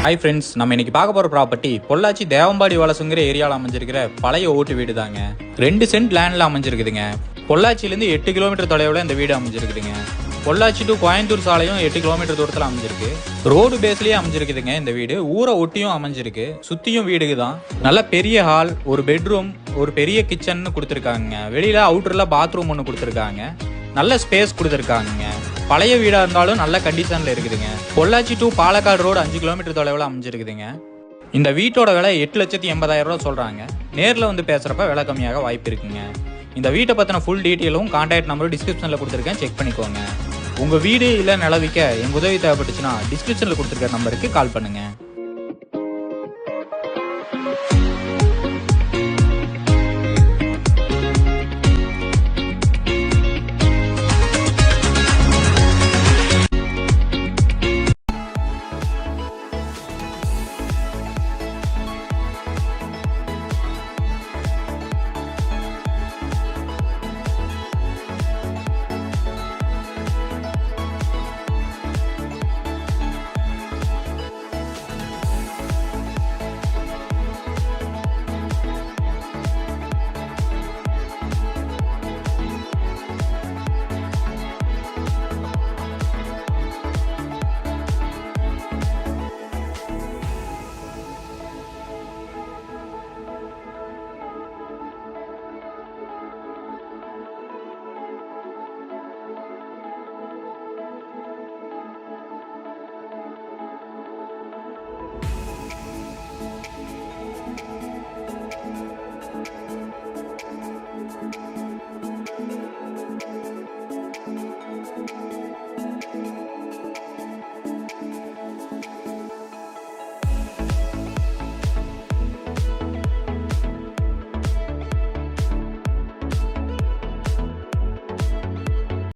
Hi friends, நம்ம இன்னைக்கு பார்க்க போகிற ப்ராப்பர்ட்டி பொள்ளாச்சி தேவம்பாடி வலசுங்கிற ஏரியாவில் அமைஞ்சிருக்கிற பழைய ஓட்டு வீடு தாங்க. 2 சென்ட் லேண்டில் அமைஞ்சிருக்குதுங்க. பொள்ளாச்சியிலேருந்து 8 கிலோமீட்டர் தொலைவில் இந்த வீடு அமைஞ்சிருக்குதுங்க. பொள்ளாச்சி டு கோயம்புத்தூர் சாலையும் 8 கிலோமீட்டர் தூரத்தில் அமைஞ்சிருக்கு. ரோடு பேஸ்லேயே அமைஞ்சிருக்குதுங்க. இந்த வீடு ஊரை ஒட்டியும் அமைஞ்சிருக்கு. சுற்றியும் வீடுக்கு தான். நல்ல பெரிய ஹால், ஒரு பெட்ரூம், ஒரு பெரிய கிச்சன் கொடுத்துருக்காங்க. வெளியில் அவுட்டரில் பாத்ரூம் ஒன்று கொடுத்துருக்காங்க. நல்ல ஸ்பேஸ் கொடுத்துருக்காங்க. பழைய வீடாக இருந்தாலும் நல்ல கண்டிஷனில் இருக்குதுங்க. Pollachi to Palakkad road 5 kilometre தொலைவில் அமைஞ்சிருக்குதுங்க. இந்த வீட்டோட விலை 8,80,000 ரூபா சொல்கிறாங்க. நேரில் வந்து பேசுகிறப்ப விலை கம்மியாக வாய்ப்பு இருக்குங்க. இந்த வீட்டை பற்றின ஃபுல் டீட்டெயிலும் கான்டாக்ட் நம்பரும் டிஸ்கிரிப்ஷனில் கொடுத்துருக்கேன், செக் பண்ணிக்கோங்க. உங்கள் வீடு இல்லை நிலவிக்க எங்கள் உதவி தேவைப்பட்டுச்சுன்னா டிஸ்கிரிப்ஷனில் கொடுத்துருக்க நம்பருக்கு கால் பண்ணுங்கள்.